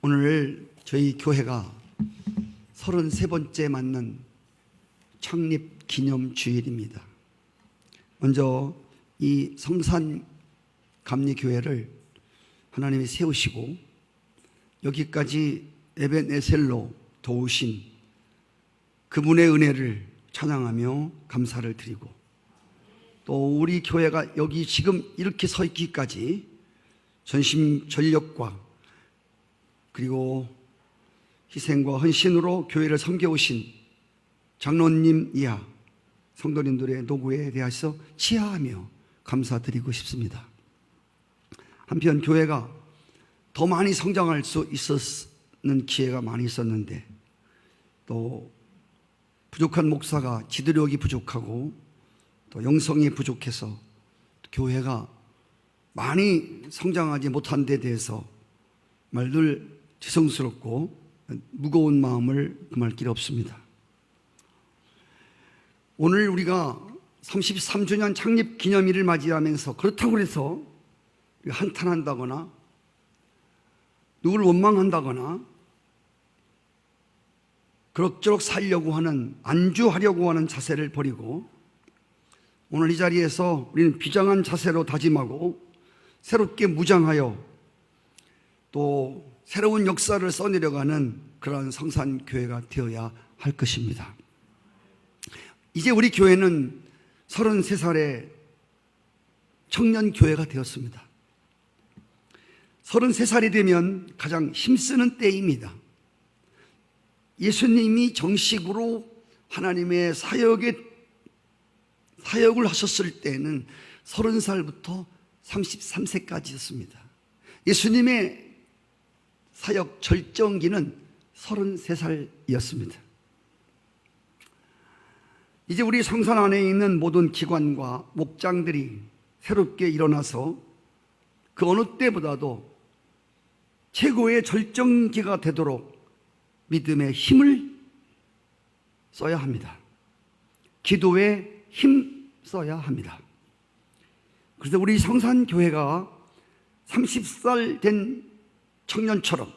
오늘 저희 교회가 33번째 맞는 창립 기념 주일입니다. 먼저 이 성산 감리교회를 하나님이 세우시고 여기까지 에벤에셀로 도우신 그분의 은혜를 찬양하며 감사를 드리고, 또 우리 교회가 여기 지금 이렇게 서 있기까지 전심전력과 그리고 희생과 헌신으로 교회를 섬겨오신 장로님 이하 성도님들의 노고에 대해서 치하하며 감사드리고 싶습니다. 한편 교회가 더 많이 성장할 수 있었는 기회가 많이 있었는데, 또 부족한 목사가 지도력이 부족하고 또 영성이 부족해서 교회가 많이 성장하지 못한 데 대해서 늘 죄송스럽고 무거운 마음을 금할 길이 없습니다. 오늘 우리가 33주년 창립 기념일을 맞이하면서 그렇다고 해서 한탄한다거나 누구를 원망한다거나 그럭저럭 살려고 하는, 안주하려고 하는 자세를 버리고 오늘 이 자리에서 우리는 비장한 자세로 다짐하고 새롭게 무장하여 또 새로운 역사를 써내려가는 그러한 성산교회가 되어야 할 것입니다. 이제 우리 교회는 33살의 청년교회가 되었습니다. 33살이 되면 가장 힘쓰는 때입니다. 예수님이 정식으로 하나님의 사역을 하셨을 때는 30살부터 33세까지였습니다. 예수님의 사역 절정기는 33살이었습니다. 이제 우리 성산 안에 있는 모든 기관과 목장들이 새롭게 일어나서 그 어느 때보다도 최고의 절정기가 되도록 믿음의 힘을 써야 합니다. 기도에 힘 써야 합니다. 그래서 우리 성산교회가 30살 된 청년처럼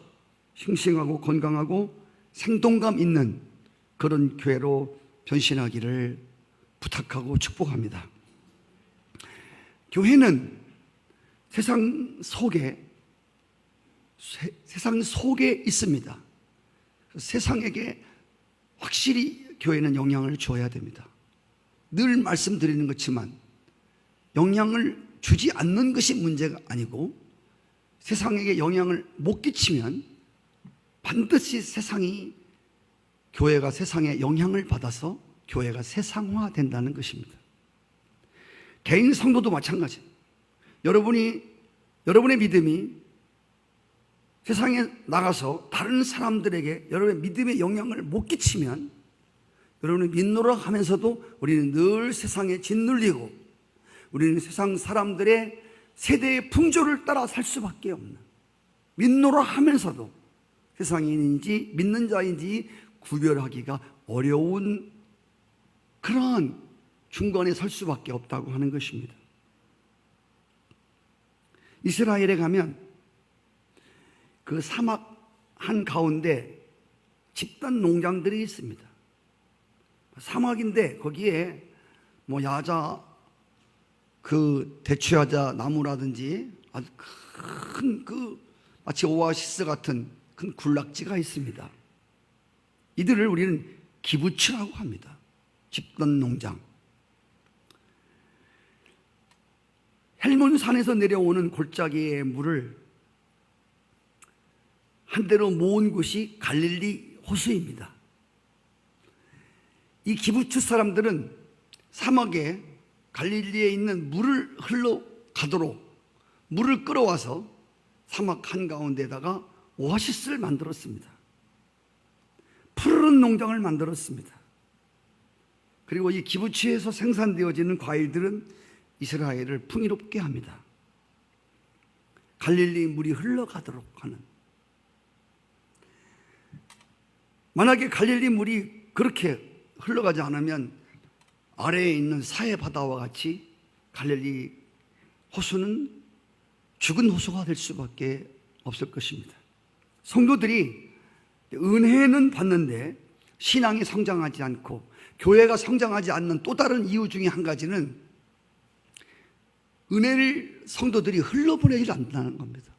싱싱하고 건강하고 생동감 있는 그런 교회로 변신하기를 부탁하고 축복합니다. 교회는 세상 속에 있습니다. 세상에게 확실히 교회는 영향을 줘야 됩니다. 늘 말씀드리는 것지만 영향을 주지 않는 것이 문제가 아니고, 세상에게 영향을 못 끼치면 반드시 교회가 세상에 영향을 받아서 교회가 세상화 된다는 것입니다. 개인 성도도 마찬가지입니다. 여러분의 믿음이 세상에 나가서 다른 사람들에게 여러분의 믿음의 영향을 못 끼치면 여러분이 믿노라 하면서도 우리는 늘 세상에 짓눌리고 우리는 세상 사람들의 세대의 풍조를 따라 살 수밖에 없는, 믿노라 하면서도 세상인인지 믿는 자인지 구별하기가 어려운 그러한 중간에 설 수밖에 없다고 하는 것입니다. 이스라엘에 가면 그 사막 한가운데 집단 농장들이 있습니다. 사막인데 거기에 대추야자 나무라든지 아주 큰 마치 오아시스 같은 큰 군락지가 있습니다. 이들을 우리는 기부츠라고 합니다. 집단 농장. 헬몬산에서 내려오는 골짜기의 물을 한대로 모은 곳이 갈릴리 호수입니다. 이 기부츠 사람들은 사막에 갈릴리에 있는 물을 흘러가도록 물을 끌어와서 사막 한가운데다가 오아시스를 만들었습니다. 푸르른 농장을 만들었습니다. 그리고 이 기부츠에서 생산되어지는 과일들은 이스라엘을 풍요롭게 합니다. 갈릴리 물이 흘러가도록 하는. 만약에 갈릴리 물이 그렇게 흘러가지 않으면 아래에 있는 사해 바다와 같이 갈릴리 호수는 죽은 호수가 될 수밖에 없을 것입니다. 성도들이 은혜는 받는데 신앙이 성장하지 않고 교회가 성장하지 않는 또 다른 이유 중에 한 가지는 은혜를 성도들이 흘러보내지 않는다는 겁니다.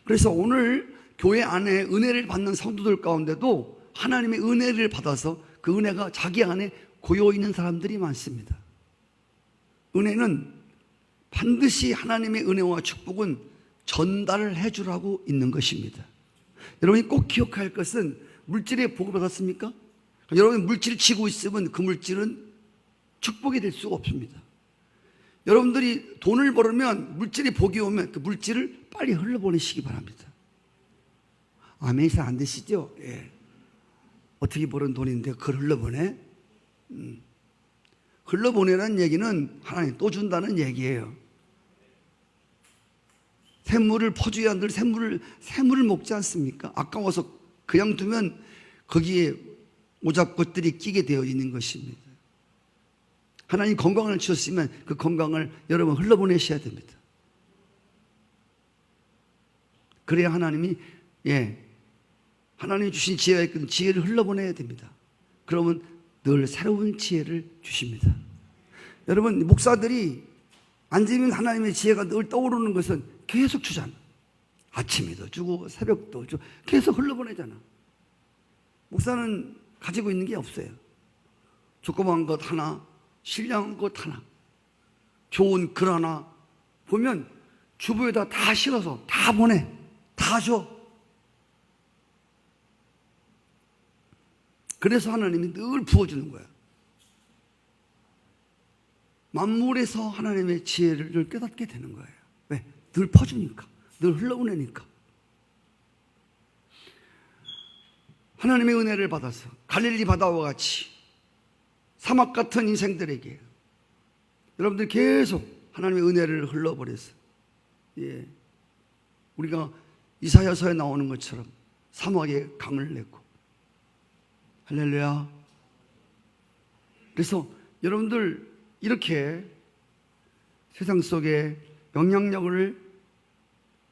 그래서 오늘 교회 안에 은혜를 받는 성도들 가운데도 하나님의 은혜를 받아서 그 은혜가 자기 안에 고여 있는 사람들이 많습니다. 은혜는 반드시 하나님의 은혜와 축복은 전달을 해주라고 있는 것입니다. 여러분이 꼭 기억할 것은 물질에 복을 받았습니까? 여러분이 물질을 쥐고 있으면 그 물질은 축복이 될 수가 없습니다. 여러분들이 돈을 벌으면 물질이 복이 오면 그 물질을 빨리 흘러보내시기 바랍니다. 아멘이 잘 안 되시죠? 예. 어떻게 벌은 돈인데 그걸 흘러보내? 흘러보내라는 얘기는 하나님 또 준다는 얘기예요. 샘물을 퍼줘야 늘 샘물을 먹지 않습니까? 아까워서 그냥 두면 거기에 오잡것들이 끼게 되어 있는 것입니다. 하나님 건강을 주셨으면 그 건강을 여러분 흘러보내셔야 됩니다. 그래야 하나님이 하나님이 주신 지혜가 있거든 지혜를 흘러보내야 됩니다. 그러면 늘 새로운 지혜를 주십니다. 여러분 목사들이 앉으면 하나님의 지혜가 늘 떠오르는 것은 계속 주잖아. 아침에도 주고 새벽도 주고 계속 흘러보내잖아. 목사는 가지고 있는 게 없어요. 조그만 것 하나, 신령한 것 하나, 좋은 글 하나 보면 주부에다 다 실어서 다 보내, 다 줘. 그래서 하나님이 늘 부어주는 거야. 만물에서 하나님의 지혜를 늘 깨닫게 되는 거예요. 왜? 늘 퍼주니까, 늘 흘러보내니까. 하나님의 은혜를 받아서 갈릴리 바다와 같이 사막 같은 인생들에게 여러분들 계속 하나님의 은혜를 흘러버려서 우리가 이사야서에 나오는 것처럼 사막에 강을 내고 할렐루야. 그래서 여러분들 이렇게 세상 속에 영향력을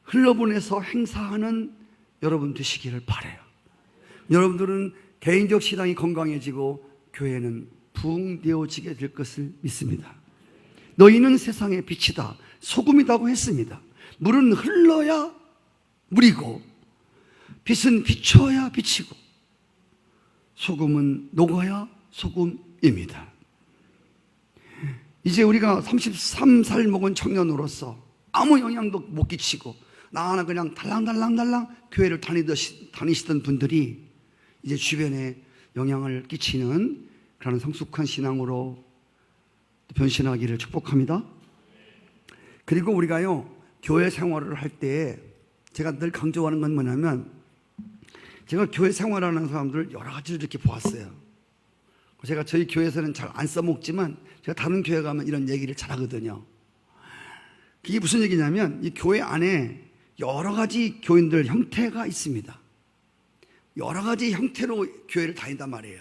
흘러보내서 행사하는 여러분 되시기를 바라요. 여러분들은 개인적 신앙이 건강해지고 교회는 부흥되어지게 될 것을 믿습니다. 너희는 세상의 빛이다, 소금이라고 했습니다. 물은 흘러야 물이고 빛은 비춰야 빛이고 소금은 녹아야 소금입니다. 이제 우리가 33살 먹은 청년으로서 아무 영향도 못 끼치고 나 하나 그냥 달랑달랑 교회를 다니시던 분들이 이제 주변에 영향을 끼치는 그런 성숙한 신앙으로 변신하기를 축복합니다. 그리고 우리가요 교회 생활을 할 때 제가 늘 강조하는 건 뭐냐면 제가 교회 생활하는 사람들을 여러 가지로 이렇게 보았어요. 제가 저희 교회에서는 잘 안 써먹지만 제가 다른 교회 가면 이런 얘기를 잘 하거든요. 그게 무슨 얘기냐면 이 교회 안에 여러 가지 교인들 형태가 있습니다. 여러 가지 형태로 교회를 다닌단 말이에요.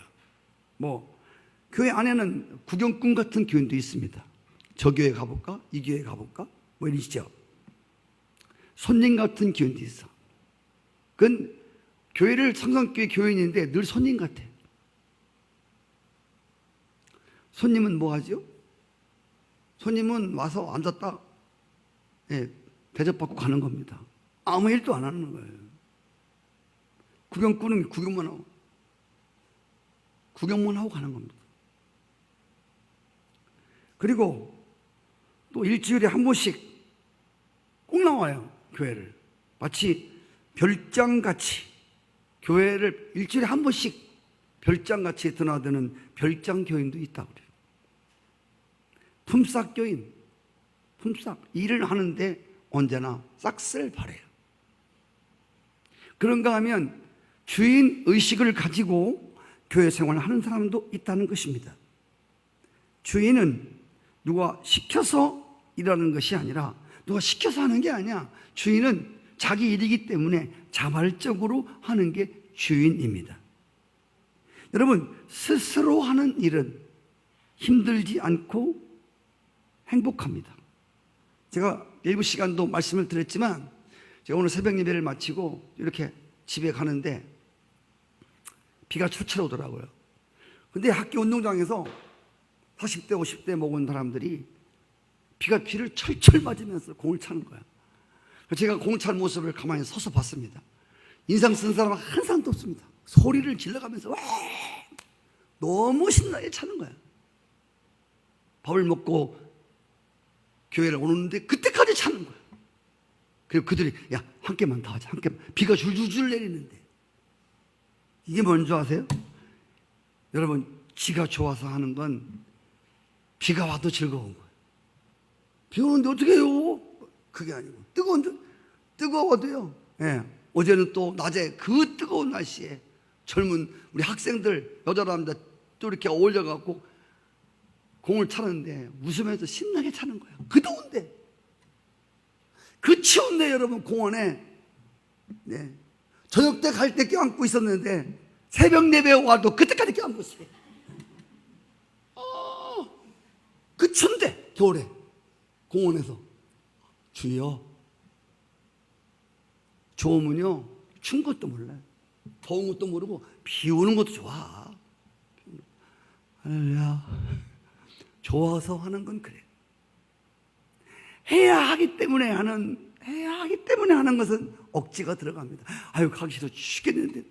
교회 안에는 구경꾼 같은 교인도 있습니다. 저 교회 가볼까? 이 교회 가볼까? 이러시죠. 손님 같은 교인도 있어. 그건 교회를 성산교회 교인인데 늘 손님 같아. 손님은 뭐 하죠? 손님은 와서 앉았다 대접받고 가는 겁니다. 아무 일도 안 하는 거예요. 구경꾼은 구경만 하고 가는 겁니다. 그리고 또 일주일에 한 번씩 꼭 나와요. 교회를 마치 별장같이 교회를 일주일에 한 번씩 별장같이 드나드는 별장 교인도 있다고 그래요. 품삯 교인, 품삯 일을 하는데 언제나 싹쓸 바래요. 그런가 하면 주인 의식을 가지고 교회 생활을 하는 사람도 있다는 것입니다. 주인은 누가 시켜서 일하는 것이 아니라 누가 시켜서 하는 게 아니야. 주인은 자기 일이기 때문에 자발적으로 하는 게 주인입니다. 여러분 스스로 하는 일은 힘들지 않고 행복합니다. 제가 일부 시간도 말씀을 드렸지만 제가 오늘 새벽 예배를 마치고 이렇게 집에 가는데 비가 철철 오더라고요. 근데 학교 운동장에서 40대 50대 먹은 사람들이 비를 철철 맞으면서 공을 차는 거야. 제가 공 차는 모습을 가만히 서서 봤습니다. 인상 쓴 사람은 한 사람도 없습니다. 소리를 질러가면서 와 너무 신나게 차는 거야. 밥을 먹고 교회를 오는데 그때까지 차는 거야. 그리고 그들이 야 한 개만 더 하자. 한 개만. 비가 줄줄줄 내리는데 이게 뭔지 아세요? 여러분 지가 좋아서 하는 건 비가 와도 즐거운 거예요. 비 오는데 어떻게 해요? 그게 아니고 뜨거워도요. 예. 어제는 또 낮에 그 뜨거운 날씨에 젊은 우리 학생들 여자라는데 또 이렇게 어울려갖고 공을 차는데 웃으면서 신나게 차는 거야. 그 더운데 그 추운데 여러분 공원에 네. 저녁 때 갈 때 껴안고 있었는데 새벽 예배 와도 그때까지 껴안고 있어요. 그 추운데 겨울에 공원에서 주여 좋으면요 추운 것도 몰라요. 더운 것도 모르고 비 오는 것도 좋아. 할렐루야. 좋아서 하는 건 그래. 해야 하기 때문에 하는 것은 억지가 들어갑니다. 아유 가기 싫어 죽겠는데.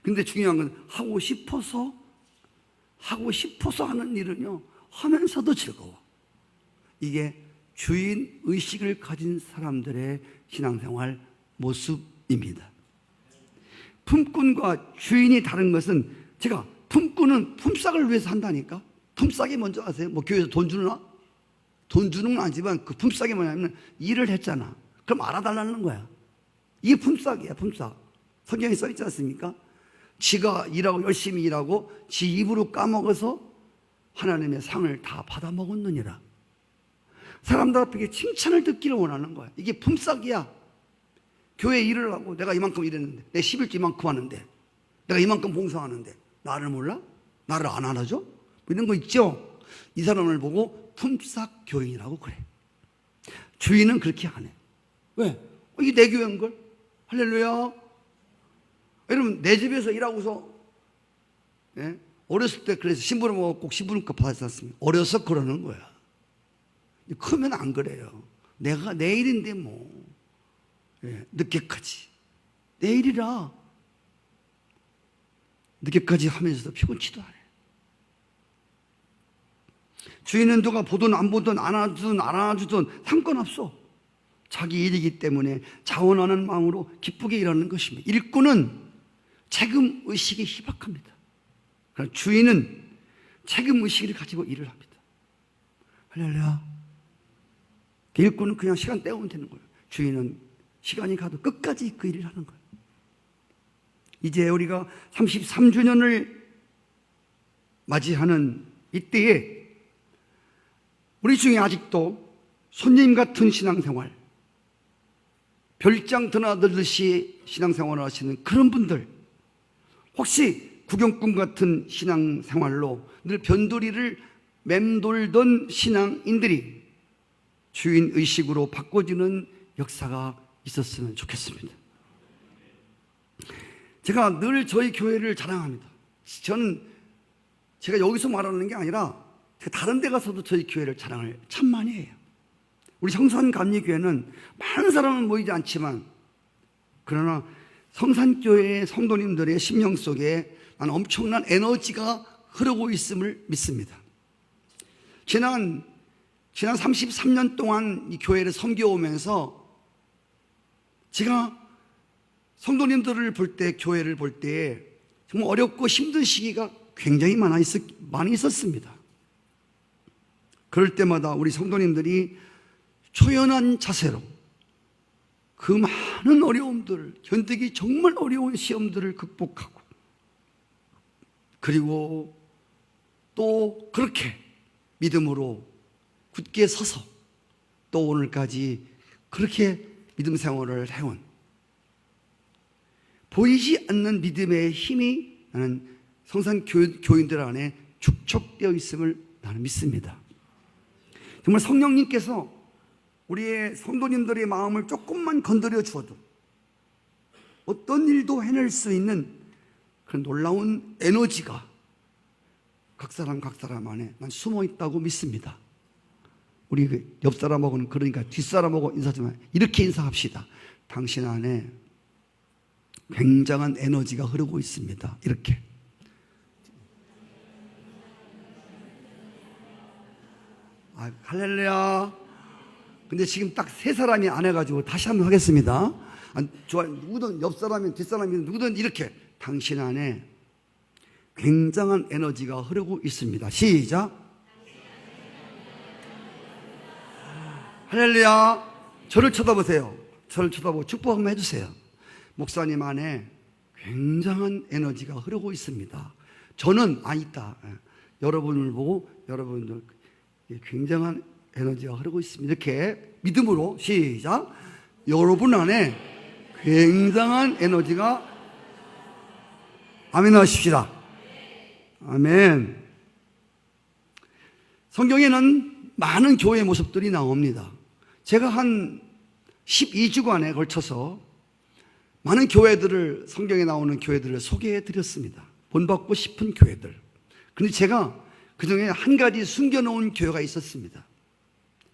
근데 중요한 건 하고 싶어서 하는 일은요 하면서도 즐거워. 이게 주인 의식을 가진 사람들의 신앙생활 모습입니다. 품꾼과 주인이 다른 것은 제가 품꾼은 품삯을 위해서 한다니까. 품삯이 뭔지 아세요? 뭐 교회에서 돈 주나? 돈 주는 건 아니지만 그 품삯이 뭐냐면 일을 했잖아. 그럼 알아달라는 거야. 이게 품삯이야. 품삯. 성경에 써 있지 않습니까? 지가 일하고 열심히 일하고 지 입으로 까먹어서 하나님의 상을 다 받아 먹었느니라. 사람들 앞에 칭찬을 듣기를 원하는 거야. 이게 품삯이야. 교회 일을 하고 내가 이만큼 일했는데 내 11조 이만큼 하는데 내가 이만큼 봉사하는데 나를 몰라? 나를 안 알아줘? 이런 거 있죠? 이 사람을 보고 품삯 교인이라고 그래. 주인은 그렇게 안 해. 왜? 이게 내 교회인걸? 할렐루야. 여러분 내 집에서 일하고서 예? 어렸을 때 그래서 신부름 꼭 신부름값 받았지 않습니까? 어려서 그러는 거야. 크면 안 그래요. 내가 내 일인데 뭐 예, 늦게까지 내 일이라 늦게까지 하면서도 피곤치도 않아요. 주인은 누가 보든 안 보든 안아주든 안 안아주든 상관없어. 자기 일이기 때문에 자원하는 마음으로 기쁘게 일하는 것입니다. 일꾼은 책임의식이 희박합니다. 그러나 주인은 책임의식을 가지고 일을 합니다. 할렐루야. 일꾼은 그냥 시간 때우면 되는 거예요. 주인은 시간이 가도 끝까지 그 일을 하는 거예요. 이제 우리가 33주년을 맞이하는 이때에 우리 중에 아직도 손님 같은 신앙생활, 별장 드나들듯이 신앙생활을 하시는 그런 분들, 혹시 구경꾼 같은 신앙생활로 늘 변두리를 맴돌던 신앙인들이 주인의식으로 바꿔지는 역사가 있었으면 좋겠습니다. 제가 늘 저희 교회를 자랑합니다. 저는 제가 여기서 말하는 게 아니라 제가 다른 데 가서도 저희 교회를 자랑을 참 많이 해요. 우리 성산감리교회는 많은 사람은 모이지 않지만 그러나 성산교회의 성도님들의 심령 속에 나는 엄청난 에너지가 흐르고 있음을 믿습니다. 지난 33년 동안 이 교회를 섬겨오면서 제가 성도님들을 볼 때, 교회를 볼 때 정말 어렵고 힘든 시기가 굉장히 많이 있었습니다. 그럴 때마다 우리 성도님들이 초연한 자세로 그 많은 어려움들을, 견디기 정말 어려운 시험들을 극복하고 그리고 또 그렇게 믿음으로 굳게 서서 또 오늘까지 그렇게 믿음 생활을 해온 보이지 않는 믿음의 힘이 나는 성산 교인들 안에 축적되어 있음을 나는 믿습니다. 정말 성령님께서 우리의 성도님들의 마음을 조금만 건드려 주어도 어떤 일도 해낼 수 있는 그런 놀라운 에너지가 각 사람 안에 난 숨어 있다고 믿습니다. 우리 옆 사람하고는, 그러니까 뒷사람하고 인사 좀 이렇게 인사합시다. 당신 안에 굉장한 에너지가 흐르고 있습니다. 이렇게. 할렐루야. 근데 지금 딱 세 사람이 안 해가지고 다시 한번 하겠습니다. 좋아요. 누구든 옆 사람이든 뒷사람이든 누구든 이렇게. 당신 안에 굉장한 에너지가 흐르고 있습니다. 시작. 할렐루야. 저를 쳐다보세요. 저를 쳐다보고 축복 한번 해주세요. 목사님 안에 굉장한 에너지가 흐르고 있습니다. 저는 있다. 여러분을 보고 여러분들 굉장한 에너지가 흐르고 있습니다. 이렇게 믿음으로 시작. 여러분 안에 굉장한 에너지가, 아멘 하십시다. 아멘. 성경에는 많은 교회의 모습들이 나옵니다. 제가 한 12주간에 걸쳐서 많은 교회들을, 성경에 나오는 교회들을 소개해 드렸습니다. 본받고 싶은 교회들. 그런데 제가 그중에 한 가지 숨겨놓은 교회가 있었습니다.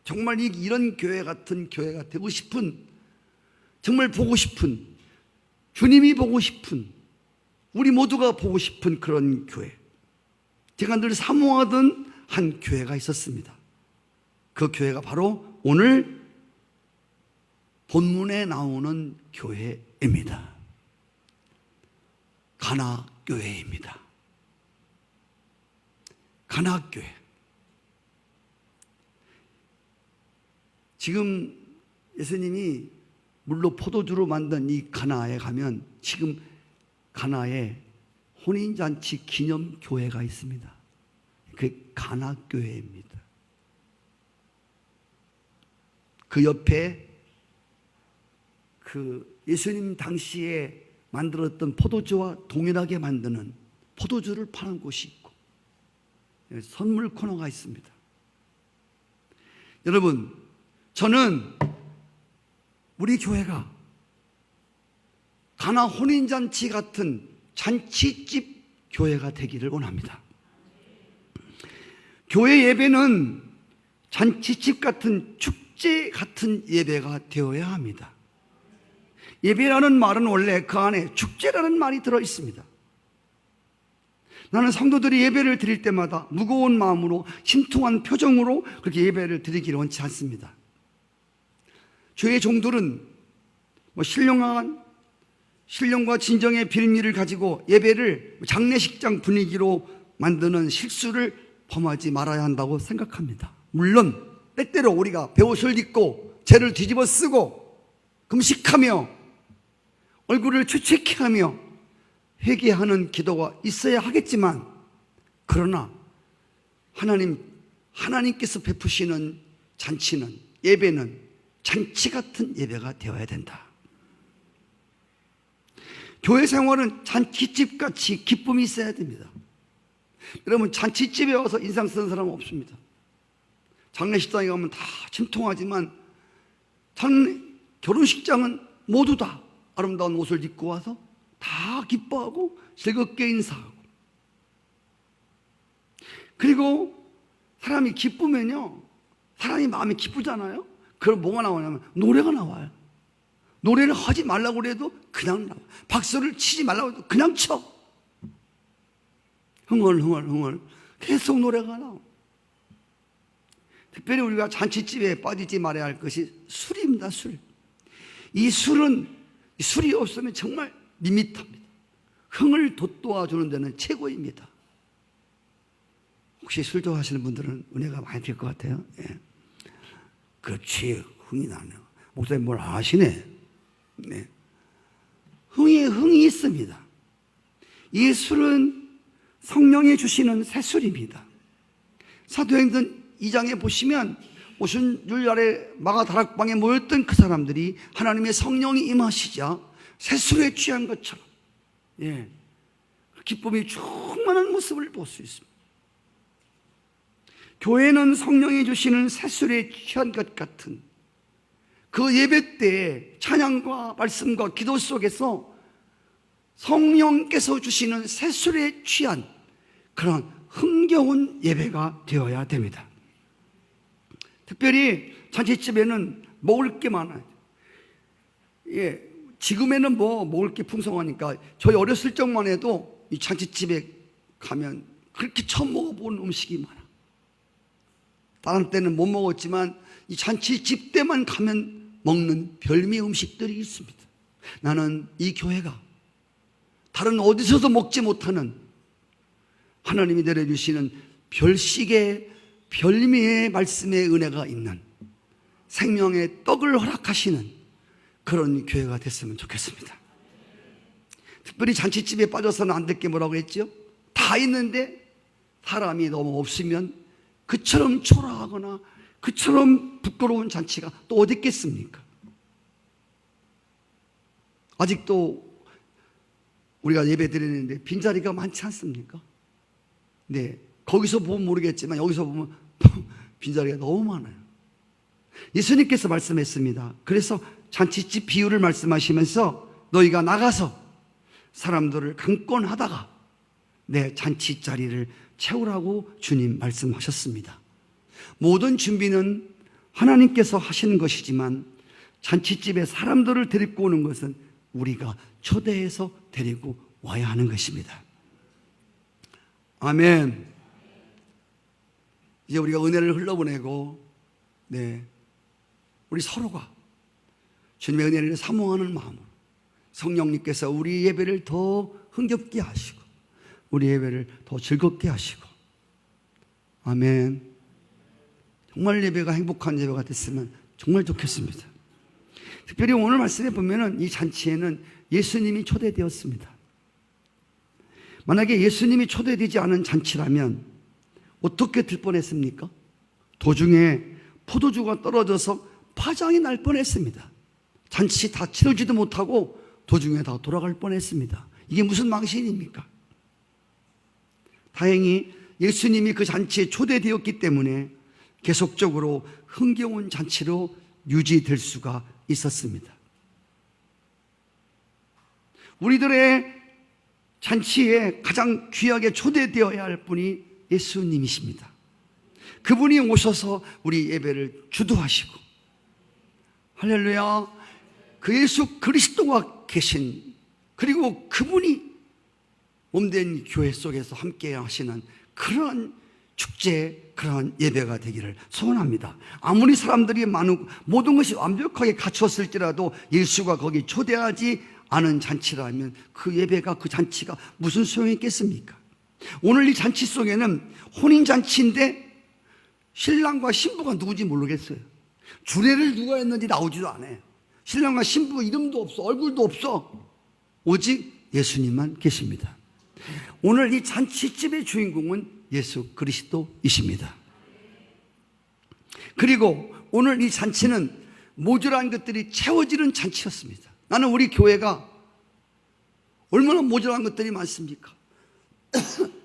정말 이런 교회 같은 교회가 되고 싶은, 정말 보고 싶은, 주님이 보고 싶은, 우리 모두가 보고 싶은 그런 교회. 제가 늘 사모하던 한 교회가 있었습니다. 그 교회가 바로 오늘 본문에 나오는 교회입니다. 가나교회입니다. 가나교회. 지금 예수님이 물로 포도주로 만든 이 가나에 가면 지금 가나에 혼인잔치 기념교회가 있습니다. 그게 가나교회입니다. 그 옆에 그 예수님 당시에 만들었던 포도주와 동일하게 만드는 포도주를 파는 곳이 있고 선물 코너가 있습니다. 여러분, 저는 우리 교회가 가나 혼인잔치 같은 잔치집 교회가 되기를 원합니다. 교회 예배는 잔치집 같은 축제 같은 예배가 되어야 합니다. 예배라는 말은 원래 그 안에 축제라는 말이 들어 있습니다. 나는 성도들이 예배를 드릴 때마다 무거운 마음으로 심퉁한 표정으로 그렇게 예배를 드리기를 원치 않습니다. 주의 종들은 신령과 진정의 비밀을 가지고 예배를 장례식장 분위기로 만드는 실수를 범하지 말아야 한다고 생각합니다. 물론 때때로 우리가 베옷을 입고 죄를 뒤집어 쓰고 금식하며 얼굴을 추측케 하며 회개하는 기도가 있어야 하겠지만, 그러나 하나님께서 베푸시는 잔치는, 예배는 잔치 같은 예배가 되어야 된다. 교회 생활은 잔치집 같이 기쁨이 있어야 됩니다. 여러분, 잔치집에 와서 인상 쓰는 사람은 없습니다. 장례식장에 가면 다 침통하지만 결혼식장은 모두 다 아름다운 옷을 입고 와서 다 기뻐하고 즐겁게 인사하고, 그리고 사람이 기쁘면요, 사람이 마음이 기쁘잖아요. 그럼 뭐가 나오냐면 노래가 나와요. 노래를 하지 말라고 그래도 그냥 나와. 박수를 치지 말라고 해도 그냥 쳐. 흥얼흥얼 계속 노래가 나와. 특별히 우리가 잔치집에 빠지지 말아야 할 것이 술입니다. 술. 이 술은, 술이 없으면 정말 밋밋합니다. 흥을 돋도와주는 데는 최고입니다. 혹시 술 좋아하시는 분들은 은혜가 많이 될 것 같아요. 예. 그렇지, 흥이 나네요. 목사님 뭘 아시네. 네. 흥이 있습니다. 이 술은 성령이 주시는 새술입니다. 사도행전 2장에 보시면 오순절 날에 마가 다락방에 모였던 그 사람들이 하나님의 성령이 임하시자 새술에 취한 것처럼, 예, 기쁨이 충만한 모습을 볼 수 있습니다. 교회는 성령이 주시는 새술에 취한 것 같은 그 예배 때 찬양과 말씀과 기도 속에서 성령께서 주시는 새술에 취한 그런 흥겨운 예배가 되어야 됩니다. 특별히 잔치집에는 먹을 게 많아요. 지금에는 먹을 게 풍성하니까 저희 어렸을 적만 해도 이 잔치집에 가면 그렇게 처음 먹어본 음식이 많아. 다른 때는 못 먹었지만 이 잔치집 때만 가면 먹는 별미 음식들이 있습니다. 나는 이 교회가 다른 어디서도 먹지 못하는 하나님이 내려주시는 별식의 별미의 말씀의 은혜가 있는 생명의 떡을 허락하시는 그런 교회가 됐으면 좋겠습니다. 특별히 잔치집에 빠져서는 안 될 게 뭐라고 했죠? 다 있는데 사람이 너무 없으면 그처럼 초라하거나 그처럼 부끄러운 잔치가 또 어디 있겠습니까? 아직도 우리가 예배 드리는데 빈자리가 많지 않습니까? 네, 거기서 보면 모르겠지만 여기서 보면 빈자리가 너무 많아요. 예수님께서 말씀했습니다. 그래서 잔치집 비유를 말씀하시면서 너희가 나가서 사람들을 강권하다가 내 잔치 자리를 채우라고 주님 말씀하셨습니다. 모든 준비는 하나님께서 하시는 것이지만 잔치집에 사람들을 데리고 오는 것은 우리가 초대해서 데리고 와야 하는 것입니다. 아멘. 이제 우리가 은혜를 흘러보내고 우리 서로가 주님의 은혜를 사모하는 마음으로 성령님께서 우리 예배를 더 흥겹게 하시고 우리 예배를 더 즐겁게 하시고 아멘. 정말 예배가 행복한 예배가 됐으면 정말 좋겠습니다. 특별히 오늘 말씀에 보면은 이 잔치에는 예수님이 초대되었습니다. 만약에 예수님이 초대되지 않은 잔치라면 어떻게 될 뻔했습니까? 도중에 포도주가 떨어져서 파장이 날 뻔했습니다. 잔치 다 치르지도 못하고 도중에 다 돌아갈 뻔했습니다. 이게 무슨 망신입니까? 다행히 예수님이 그 잔치에 초대되었기 때문에 계속적으로 흥겨운 잔치로 유지될 수가 있었습니다. 우리들의 잔치에 가장 귀하게 초대되어야 할 분이 예수님이십니다. 그분이 오셔서 우리 예배를 주도하시고 할렐루야, 그 예수 그리스도가 계신, 그리고 그분이 몸된 교회 속에서 함께 하시는 그런 축제, 그런 예배가 되기를 소원합니다. 아무리 사람들이 많고 모든 것이 완벽하게 갖췄을지라도 예수가 거기 초대하지 않은 잔치라면 그 예배가, 그 잔치가 무슨 소용이 있겠습니까? 오늘 이 잔치 속에는 혼인잔치인데 신랑과 신부가 누구지 모르겠어요. 주례를 누가 했는지 나오지도 않아요. 신랑과 신부 이름도 없어, 얼굴도 없어. 오직 예수님만 계십니다. 오늘 이 잔치집의 주인공은 예수 그리스도이십니다. 그리고 오늘 이 잔치는 모자란 것들이 채워지는 잔치였습니다. 나는 우리 교회가 얼마나 모자란 것들이 많습니까?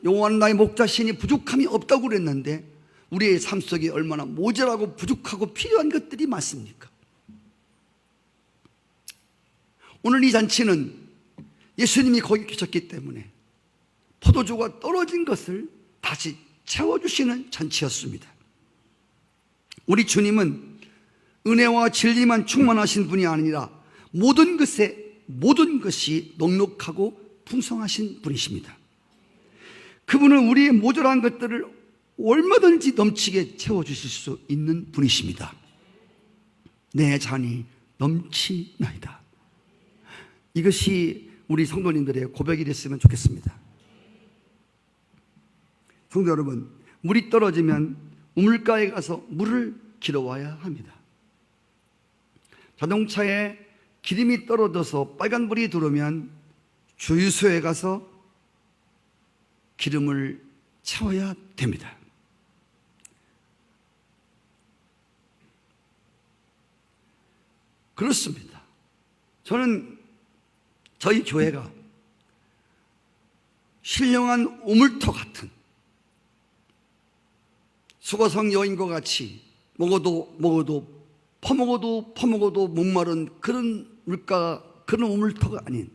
영원한 나의 목자신이 부족함이 없다고 그랬는데 우리의 삶 속에 얼마나 모자라고 부족하고 필요한 것들이 많습니까? 오늘 이 잔치는 예수님이 거기 계셨기 때문에 포도주가 떨어진 것을 다시 채워주시는 잔치였습니다. 우리 주님은 은혜와 진리만 충만하신 분이 아니라 모든 것이 넉넉하고 풍성하신 분이십니다. 그분은 우리의 모자란 것들을 얼마든지 넘치게 채워주실 수 있는 분이십니다. 내 잔이 넘치나이다. 이것이 우리 성도님들의 고백이 됐으면 좋겠습니다. 성도 여러분, 물이 떨어지면 우물가에 가서 물을 길어와야 합니다. 자동차에 기름이 떨어져서 빨간불이 들어오면 주유소에 가서 기름을 채워야 됩니다. 그렇습니다. 저는 저희 교회가 신령한 우물터 같은 수거성 여인과 같이 먹어도 퍼먹어도 퍼먹어도 목마른 그런 물가, 그런 우물터가 아닌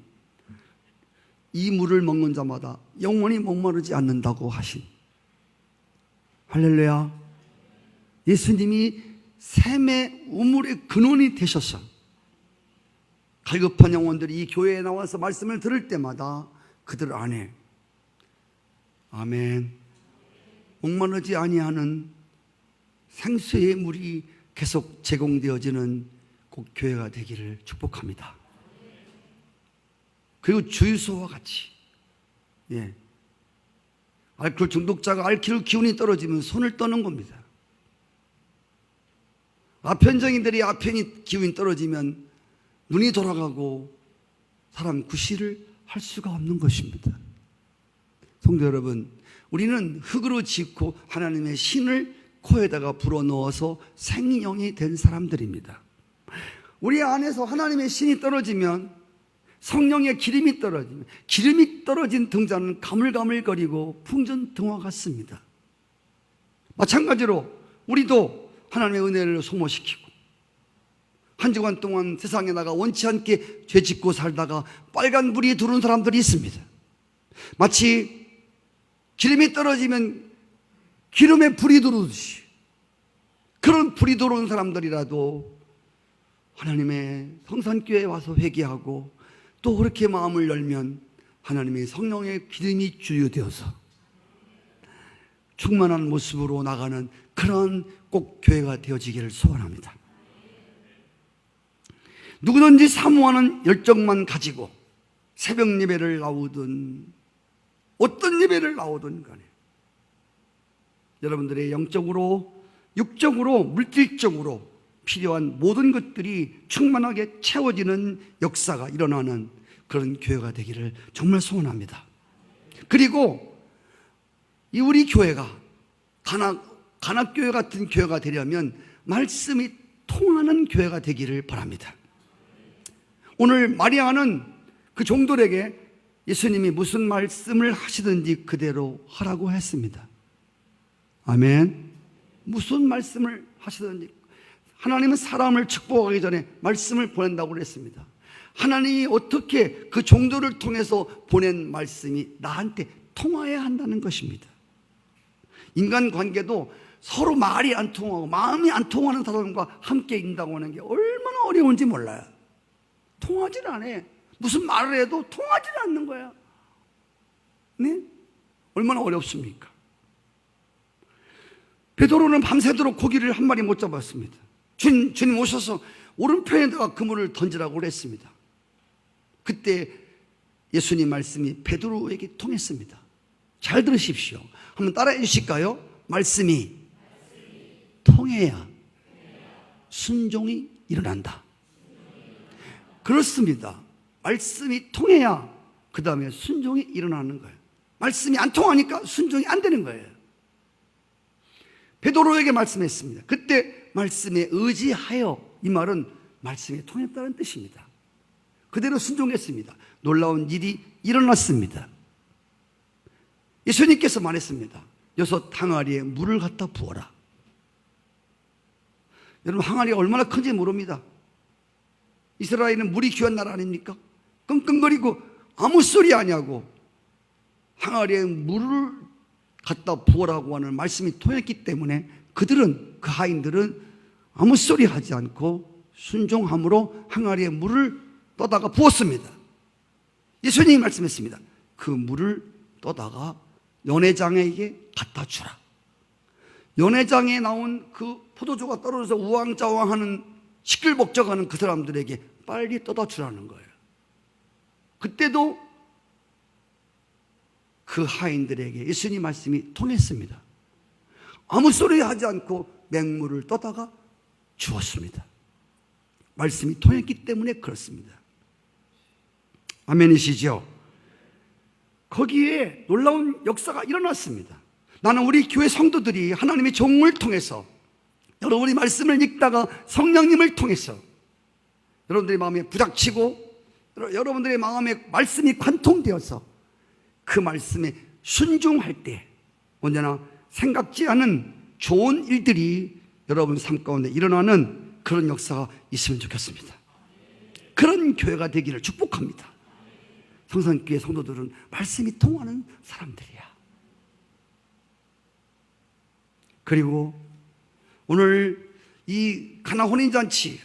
이 물을 먹는 자마다 영원히 목마르지 않는다고 하신 할렐루야. 예수님이 샘의 우물의 근원이 되셔서 갈급한 영혼들이 이 교회에 나와서 말씀을 들을 때마다 그들 안에 아멘 목마르지 아니하는 생수의 물이 계속 제공되어지는 꼭 교회가 되기를 축복합니다. 그리고 주유소와 같이 알코올 중독자가 알코올 기운이 떨어지면 손을 떠는 겁니다. 아편정인들이 아편이 기운이 떨어지면 눈이 돌아가고 사람 구실을 할 수가 없는 것입니다. 성도 여러분, 우리는 흙으로 짓고 하나님의 신을 코에다가 불어넣어서 생명이 된 사람들입니다. 우리 안에서 하나님의 신이 떨어지면, 성령의 기름이 떨어지면, 기름이 떨어진 등잔은 가물가물거리고 풍전등화 같습니다. 마찬가지로 우리도 하나님의 은혜를 소모시키고 한 주간 동안 세상에 나가 원치 않게 죄짓고 살다가 빨간 불이 들어온 사람들이 있습니다. 마치 기름이 떨어지면 기름에 불이 들어오듯이 그런 불이 들어온 사람들이라도 하나님의 성산교회에 와서 회개하고 또 그렇게 마음을 열면 하나님의 성령의 기름이 주유되어서 충만한 모습으로 나가는 그런 꼭 교회가 되어지기를 소원합니다. 누구든지 사모하는 열정만 가지고 새벽 예배를 나오든 어떤 예배를 나오든 간에 여러분들의 영적으로, 육적으로, 물질적으로 필요한 모든 것들이 충만하게 채워지는 역사가 일어나는 그런 교회가 되기를 정말 소원합니다. 그리고 이 우리 교회가 간악교회 같은 교회가 되려면 말씀이 통하는 교회가 되기를 바랍니다. 오늘 마리아는 그 종들에게 예수님이 무슨 말씀을 하시든지 그대로 하라고 했습니다. 아멘. 무슨 말씀을 하시든지. 하나님은 사람을 축복하기 전에 말씀을 보낸다고 그랬습니다. 하나님이 어떻게 그 종들을 통해서 보낸 말씀이 나한테 통해야 한다는 것입니다. 인간관계도 서로 말이 안 통하고 마음이 안 통하는 사람과 함께 있다고 하는 게 얼마나 어려운지 몰라요. 통하질 않아요. 무슨 말을 해도 통하질 않는 거야. 네? 얼마나 어렵습니까? 베드로는 밤새도록 고기를 한 마리 못 잡았습니다. 주님 오셔서 오른편에다가 그물을 던지라고 그랬습니다. 그때 예수님 말씀이 베드로에게 통했습니다. 잘 들으십시오. 한번 따라해 주실까요? 말씀이 통해야 순종이 일어난다. 그렇습니다. 말씀이 통해야 그 다음에 순종이 일어나는 거예요. 말씀이 안 통하니까 순종이 안 되는 거예요. 베드로에게 말씀했습니다. 그때 말씀에 의지하여, 이 말은 말씀이 통했다는 뜻입니다. 그대로 순종했습니다. 놀라운 일이 일어났습니다. 예수님께서 말했습니다. 6 항아리에 물을 갖다 부어라. 여러분, 항아리가 얼마나 큰지 모릅니다. 이스라엘은 물이 귀한 나라 아닙니까? 끙끙거리고 아무 소리 아니하고 항아리에 물을 갖다 부어라고 하는 말씀이 통했기 때문에 그들은, 그 하인들은 아무 소리 하지 않고 순종함으로 항아리에 물을 떠다가 부었습니다. 예수님이 말씀했습니다. 그 물을 떠다가 연회장에게 갖다 주라. 연회장에 나온 그 포도주가 떨어져서 우왕좌왕하는, 시끌벅적하는 그 사람들에게 빨리 떠다 주라는 거예요. 그때도 그 하인들에게 예수님 말씀이 통했습니다. 아무 소리 하지 않고 맹물을 떠다가 주었습니다. 말씀이 통했기 때문에 그렇습니다. 아멘이시죠? 거기에 놀라운 역사가 일어났습니다. 나는 우리 교회 성도들이 하나님의 종을 통해서, 여러분이 말씀을 읽다가 성령님을 통해서 여러분들의 마음에 부닥치고 여러분들의 마음에 말씀이 관통되어서 그 말씀에 순종할 때 언제나 생각지 않은 좋은 일들이 여러분 삶 가운데 일어나는 그런 역사가 있으면 좋겠습니다. 그런 교회가 되기를 축복합니다. 성산교회 성도들은 말씀이 통하는 사람들이야. 그리고 오늘 이 가나 혼인잔치,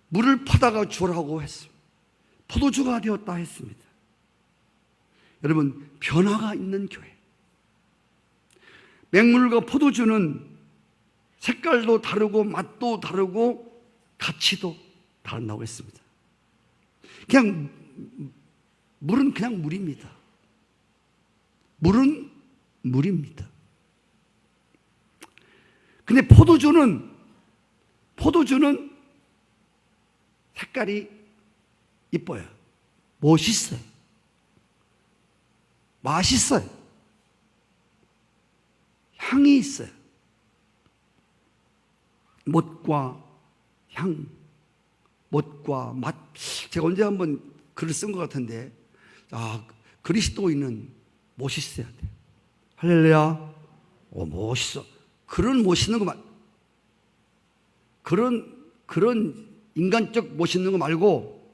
물을 퍼다가 주라고 했습니다. 포도주가 되었다 했습니다. 여러분, 변화가 있는 교회. 맹물과 포도주는 색깔도 다르고 맛도 다르고 가치도 다른다고 했습니다. 그냥 물은 그냥 물입니다. 물은 물입니다. 근데 포도주는 색깔이 이뻐요. 멋있어요. 맛있어요. 향이 있어요. 멋과 향, 멋과 맛. 제가 언제 한번 글을 쓴 것 같은데, 그리스도인은 멋있어야 돼. 할렐루야. 멋있어. 그런 멋있는 거 그런 인간적 멋있는 거 말고,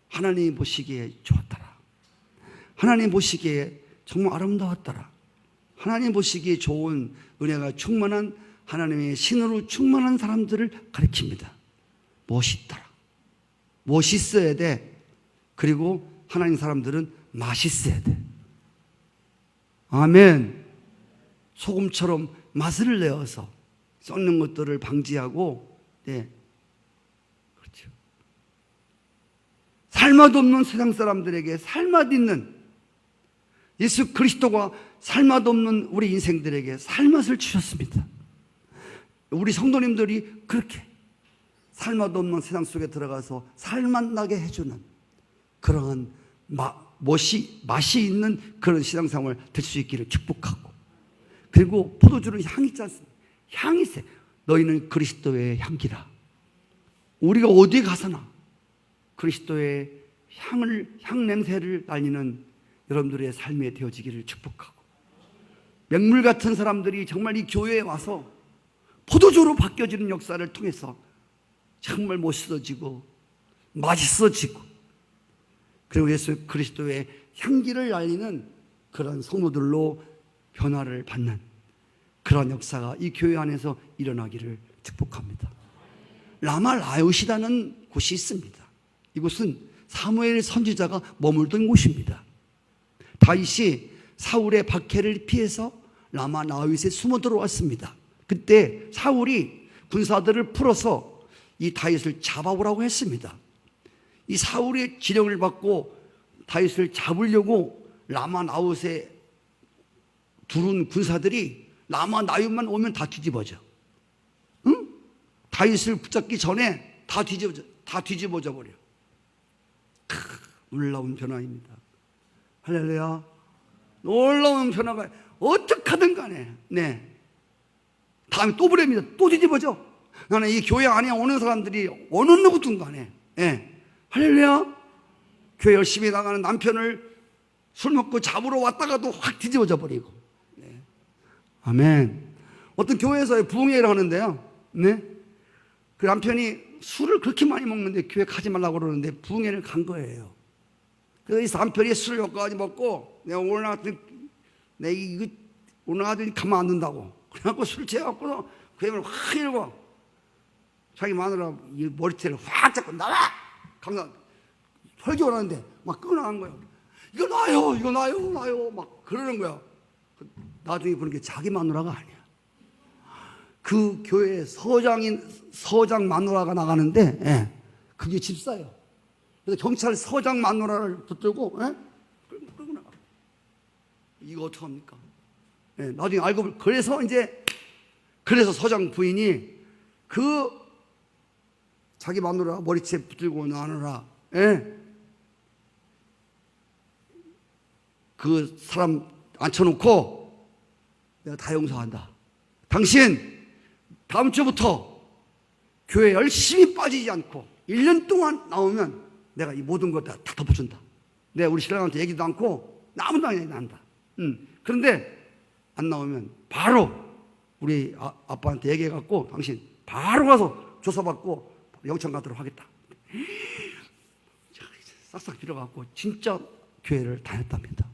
하나님 보시기에 좋았더라. 하나님 보시기에 정말 아름다웠더라. 하나님 보시기에 좋은 은혜가 충만한 하나님의 신으로 충만한 사람들을 가리킵니다. 멋있더라. 멋있어야 돼. 그리고 하나님 사람들은 맛있어야 돼. 아멘. 소금처럼 맛을 내어서 썩는 것들을 방지하고, 그렇죠. 살맛 없는 세상 사람들에게 살맛 있는 예수 그리스도가 살맛 없는 우리 인생들에게 살맛을 주셨습니다. 우리 성도님들이 그렇게 살맛 없는 세상 속에 들어가서 살맛 나게 해주는 그러한 맛이 있는 그런 신앙생활 될 수 있기를 축복하고, 그리고 포도주는 향이 있지 않습니까? 향이 세. 너희는 그리스도의 향기라. 우리가 어디 가서나 그리스도의 향 냄새를 날리는 여러분들의 삶에 되어지기를 축복하고, 맹물 같은 사람들이 정말 이 교회에 와서 포도주로 바뀌어지는 역사를 통해서 정말 멋있어지고 맛있어지고, 그리고 예수 그리스도의 향기를 날리는 그런 성도들로 변화를 받는 그런 역사가 이 교회 안에서 일어나기를 축복합니다. 라말라요시라는 곳이 있습니다. 이곳은 사무엘 선지자가 머물던 곳입니다. 다윗이 사울의 박해를 피해서 라마나윗에 숨어 들어왔습니다. 그때 사울이 군사들을 풀어서 이 다윗을 잡아오라고 했습니다. 이 사울의 지령을 받고 다윗을 잡으려고 라마나윗에 두른 군사들이 라마나윗만 오면 다 뒤집어져. 응? 다윗을 붙잡기 전에 다 뒤집어져 버려. 놀라운 변화입니다. 할렐루야. 놀라운 변화가 어떻게든 간에 다음에 또 부릅니다. 또 뒤집어져. 나는 이 교회 안에 오는 사람들이 어느 누구든 간에 할렐루야. 교회 열심히 나가는 남편을 술 먹고 잡으러 왔다가도 확 뒤집어져 버리고. 아멘. 어떤 교회에서 부흥회를 하는데요. 그 남편이 술을 그렇게 많이 먹는데 교회 가지 말라고 그러는데 부흥회를 간 거예요. 그래서 남편이 술을 여기까지 먹고 내가 오늘 나가더니 가만 안 둔다고. 그래갖고 술 취해갖고 그 애를 확 이러고 자기 마누라 머리채를 확 잡고 나와! 강사 설교를 하는데 막 끊어나간 거예요. 이거 놔요 막 그러는 거야. 나중에 보는 게 자기 마누라가 아니야. 그 교회 서장 마누라가 나가는데 그게 집사예요. 그래서 경찰 서장 마누라를 붙들고 끌고 나가. 이거 어떡합니까? 나중에 알고 보면 그래서 서장 부인이 그 자기 마누라 머리채 붙들고 나누라 그 사람 앉혀놓고 내가 다 용서한다. 당신 다음 주부터 교회 열심히 빠지지 않고 1년 동안 나오면 내가 이 모든 것 다 덮어준다. 내가 우리 신랑한테 얘기도 않고 아무도 안 한다. 그런데 안 나오면 바로 우리 아빠한테 얘기해갖고 당신 바로 가서 조사받고 영창 가도록 하겠다. 싹싹 빌어갖고 진짜 교회를 다녔답니다.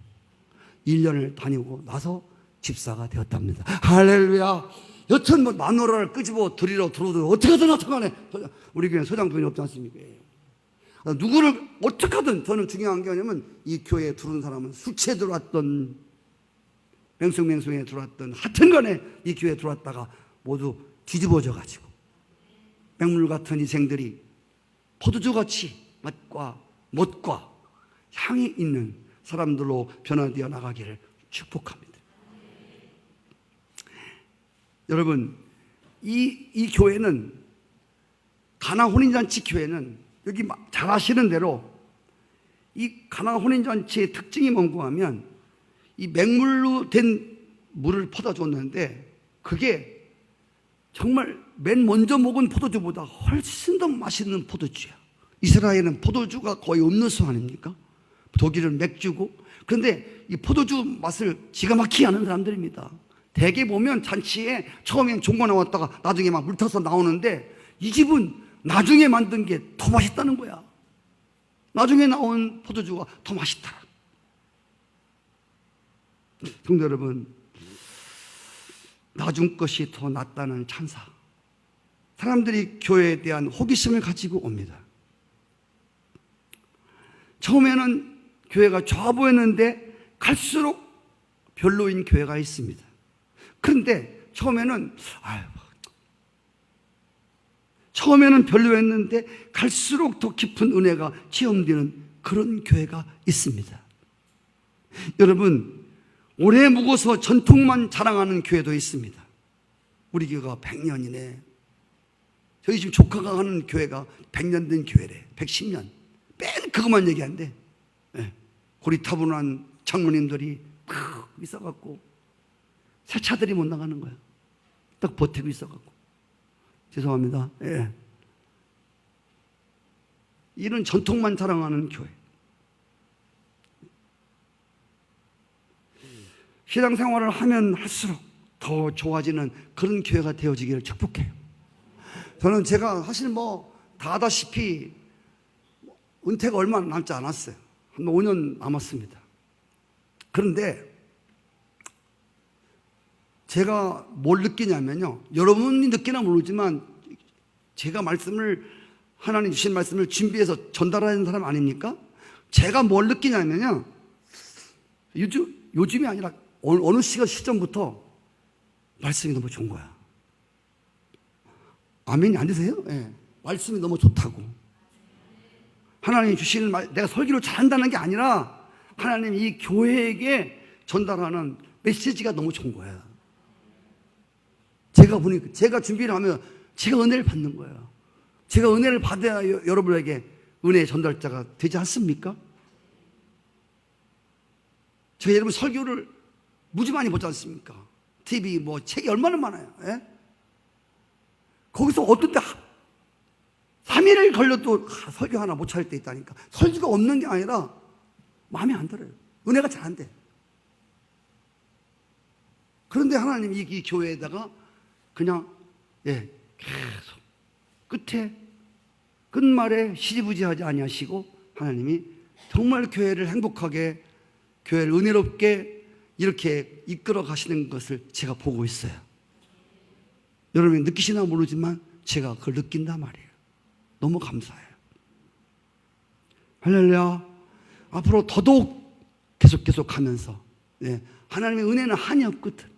1년을 다니고 나서 집사가 되었답니다. 할렐루야. 여튼 뭐 마누라를 끄집어 들이러 들어도 어떻게든 나타나네. 우리 교회는 서장 돈이 없지 않습니까? 누구를 어떻게 하든 저는 중요한 게 뭐냐면 이 교회에 들어온 사람은 술 취해 들어왔던 맹숭맹숭에 들어왔던 하여튼 간에 이 교회에 들어왔다가 모두 뒤집어져 가지고 맹물 같은 인생들이 포도주같이 맛과 멋과 향이 있는 사람들로 변화되어 나가기를 축복합니다. 여러분, 이 교회는, 가나 혼인잔치 교회는 여기 잘 아시는 대로 이 가나 혼인잔치의 특징이 뭔가 하면 이 맹물로 된 물을 퍼다 줬는데 그게 정말 맨 먼저 먹은 포도주보다 훨씬 더 맛있는 포도주야. 이스라엘은 포도주가 거의 없는 수 아닙니까? 독일은 맥주고. 그런데 이 포도주 맛을 기가 막히게 하는 사람들입니다. 대개 보면 잔치에 처음엔 종거 나왔다가 나중에 막 물 타서 나오는데 이 집은 나중에 만든 게 더 맛있다는 거야. 나중에 나온 포도주가 더 맛있다. 성도 여러분, 나중 것이 더 낫다는 찬사. 사람들이 교회에 대한 호기심을 가지고 옵니다. 처음에는 교회가 좋아 보였는데 갈수록 별로인 교회가 있습니다. 그런데 처음에는 별로였는데 갈수록 더 깊은 은혜가 체험되는 그런 교회가 있습니다. 여러분, 오래 묵어서 전통만 자랑하는 교회도 있습니다. 우리 교회가 100년이네. 저희 지금 조카가 하는 교회가 100년 된 교회래. 110년. 맨 그것만 얘기한대. 고리타분한 장로님들이 있어갖고 새 차들이 못 나가는 거야. 딱 버티고 있어갖고. 죄송합니다. 예. 이런 전통만 자랑하는 교회. 신앙생활을 하면 할수록 더 좋아지는 그런 교회가 되어지기를 축복해요. 저는 제가 사실 다 아다시피 은퇴가 얼마 남지 않았어요. 한 5년 남았습니다. 그런데 제가 뭘 느끼냐면요, 여러분이 느끼나 모르지만 제가 하나님 주신 말씀을 준비해서 전달하는 사람 아닙니까? 제가 뭘 느끼냐면요, 요즘이 아니라 어느 시점부터 말씀이 너무 좋은 거야. 아멘이 안 되세요? 네. 말씀이 너무 좋다고. 하나님이 주시는 말, 내가 설교를 잘한다는 게 아니라 하나님 이 교회에게 전달하는 메시지가 너무 좋은 거야. 제가 보니까, 제가 준비를 하면 제가 은혜를 받는 거예요. 제가 은혜를 받아야 여러분에게 은혜의 전달자가 되지 않습니까? 제가 여러분 설교를 무지 많이 보지 않습니까? TV, 책이 얼마나 많아요. 예? 거기서 어떤 때 3일을 걸려도 설교 하나 못 차릴 때 있다니까. 설교가 없는 게 아니라 마음에 안 들어요. 은혜가 잘 안 돼. 그런데 하나님 이 교회에다가 그냥 계속 끝말에 시지부지하지 아니하시고 하나님이 정말 교회를 행복하게, 교회를 은혜롭게 이렇게 이끌어 가시는 것을 제가 보고 있어요. 여러분이 느끼시나 모르지만 제가 그걸 느낀단 말이에요. 너무 감사해요. 할렐루야. 앞으로 더더욱 계속 하면서 하나님의 은혜는 한이 없거든.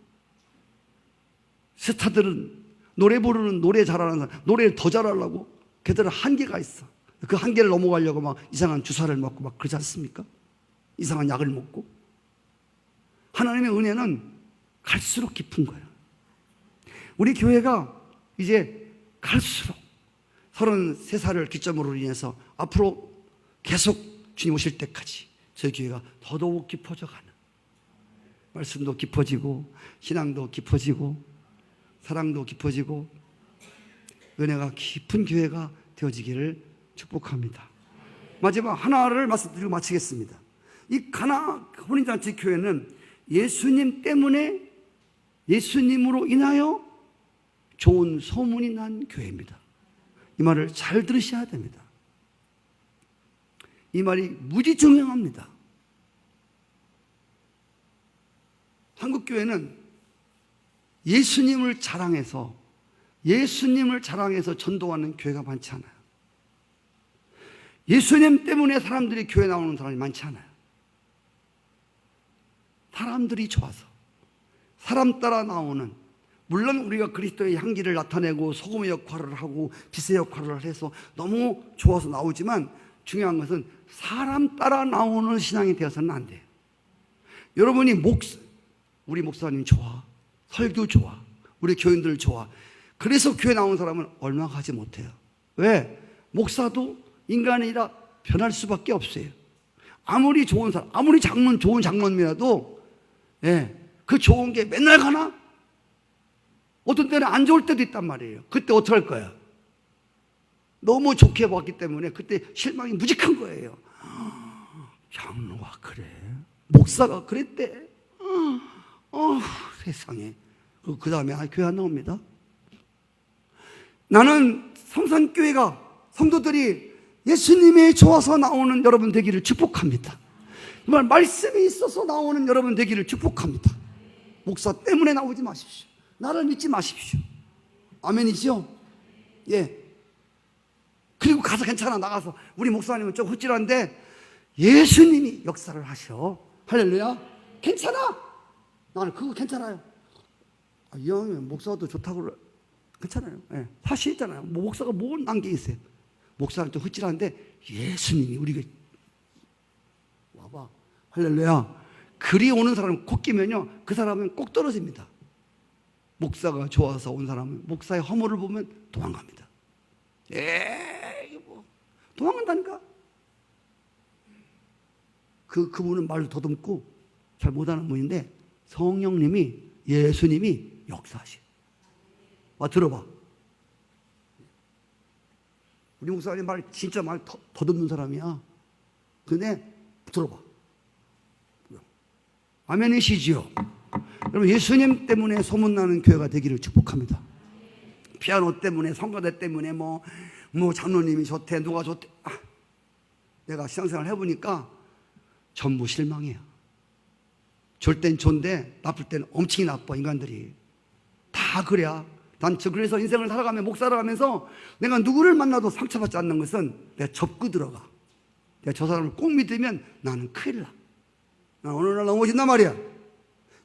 스타들은 노래 부르는, 노래 잘하는 사람, 노래를 더 잘하려고 걔들은 한계가 있어. 그 한계를 넘어가려고 막 이상한 주사를 먹고 막 그러지 않습니까? 이상한 약을 먹고. 하나님의 은혜는 갈수록 깊은 거예요. 우리 교회가 이제 갈수록 33살을 기점으로 인해서 앞으로 계속 주님 오실 때까지 저희 교회가 더더욱 깊어져 가는, 말씀도 깊어지고 신앙도 깊어지고 사랑도 깊어지고 은혜가 깊은 교회가 되어지기를 축복합니다. 마지막 하나를 말씀드리고 마치겠습니다. 이 가나 혼인잔치 교회는 예수님 때문에 예수님으로 인하여 좋은 소문이 난 교회입니다. 이 말을 잘 들으셔야 됩니다. 이 말이 무지 중요합니다. 한국교회는 예수님을 자랑해서 전도하는 교회가 많지 않아요. 예수님 때문에 사람들이 교회 나오는 사람이 많지 않아요. 사람들이 좋아서, 사람 따라 나오는, 물론 우리가 그리스도의 향기를 나타내고 소금의 역할을 하고 빛의 역할을 해서 너무 좋아서 나오지만, 중요한 것은 사람 따라 나오는 신앙이 되어서는 안 돼요. 여러분이 우리 목사님 좋아, 설교 좋아, 우리 교인들 좋아, 그래서 교회 나오는 사람은 얼마 가지 못해요. 왜? 목사도 인간이라 변할 수밖에 없어요. 아무리 좋은 사람, 아무리 좋은 장로님이라도 그 좋은 게 맨날 가나? 어떤 때는 안 좋을 때도 있단 말이에요. 그때 어떻게 할 거야? 너무 좋게 봤기 때문에 그때 실망이 무지큰 거예요. 장로가 그래, 목사가 그랬대. 세상에. 그 다음에 교회 안 나옵니다. 나는 성산교회가, 성도들이 예수님이 좋아서 나오는 여러분 되기를 축복합니다. 정말 말씀이 있어서 나오는 여러분 되기를 축복합니다. 목사 때문에 나오지 마십시오. 나를 믿지 마십시오. 아멘이죠? 예. 그리고 가서 괜찮아, 나가서 우리 목사님은 좀 헛질한데 예수님이 역사를 하셔. 할렐루야. 괜찮아. 나는 그거 괜찮아요. 이 형이 목사도 좋다고 그래. 괜찮아요. 예. 사실 있잖아요. 목사가 뭘 난 게 있어요. 목사는 좀 헛질한데 예수님이 우리가 와봐. 할렐루야. 그리 오는 사람은 꼭 끼면요, 그 사람은 꼭 떨어집니다. 목사가 좋아서 온 사람은 목사의 허물을 보면 도망갑니다. 도망간다니까. 그분은 말로 더듬고 잘 못하는 분인데 성령님이, 예수님이 역사하셔. 와, 들어봐. 우리 목사님 진짜 말 더듬는 사람이야. 근데 들어봐. 아멘이시지요? 여러분, 예수님 때문에 소문나는 교회가 되기를 축복합니다. 피아노 때문에, 성가대 때문에, 뭐 장로님이 좋대, 누가 좋대. 내가 신앙생활 해보니까 전부 실망이야. 좋을 땐 좋은데 나쁠 땐 엄청 나빠. 인간들이 다 그래야. 그래서 인생을 살아가며, 목사를 하면서 내가 누구를 만나도 상처받지 않는 것은 내가 접고 들어가. 내가 저 사람을 꼭 믿으면 나는 큰일 나. 난 어느 날 넘어진단 말이야.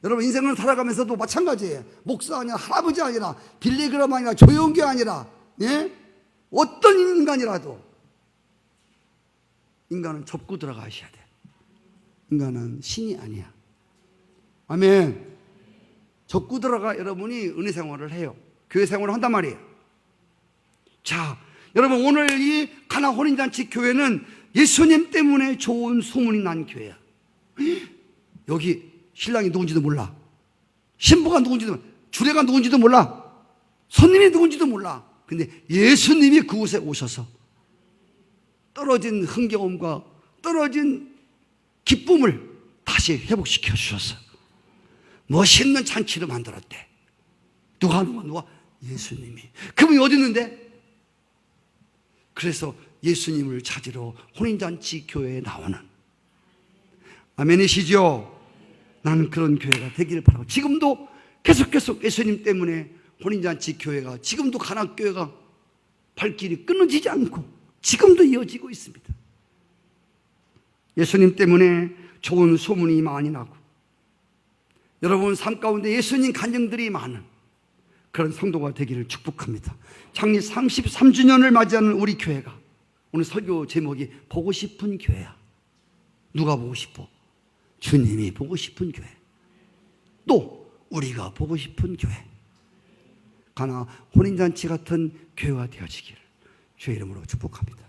여러분, 인생을 살아가면서도 마찬가지예요. 목사 아니라, 할아버지 아니라, 빌리그램 아니라, 조용기 아니라, 어떤 인간이라도 인간은 접고 들어가셔야 돼. 인간은 신이 아니야. 아멘. 접고 들어가 여러분이 은혜 생활을 해요. 교회 생활을 한단 말이에요. 자, 여러분, 오늘 이 가나 혼인잔치 교회는 예수님 때문에 좋은 소문이 난 교회야. 여기 신랑이 누군지도 몰라. 신부가 누군지도 몰라. 주례가 누군지도 몰라. 손님이 누군지도 몰라. 근데 예수님이 그곳에 오셔서 떨어진 흥겨움과 떨어진 기쁨을 다시 회복시켜 주셔서 멋있는 잔치를 만들었대. 누가? 예수님이. 그분이 어디 있는데? 그래서 예수님을 찾으러 혼인잔치 교회에 나오는, 아멘이시죠? 나는 그런 교회가 되기를 바라고, 지금도 계속 예수님 때문에 혼인잔치 교회가, 지금도 가나교회가 발길이 끊어지지 않고 지금도 이어지고 있습니다. 예수님 때문에 좋은 소문이 많이 나고, 여러분 삶 가운데 예수님 간증들이 많은 그런 성도가 되기를 축복합니다. 창립 33주년을 맞이하는 우리 교회가, 오늘 설교 제목이 보고 싶은 교회야. 누가 보고 싶어? 주님이 보고 싶은 교회, 또 우리가 보고 싶은 교회, 가나 혼인잔치 같은 교회가 되어지기를 주의 이름으로 축복합니다.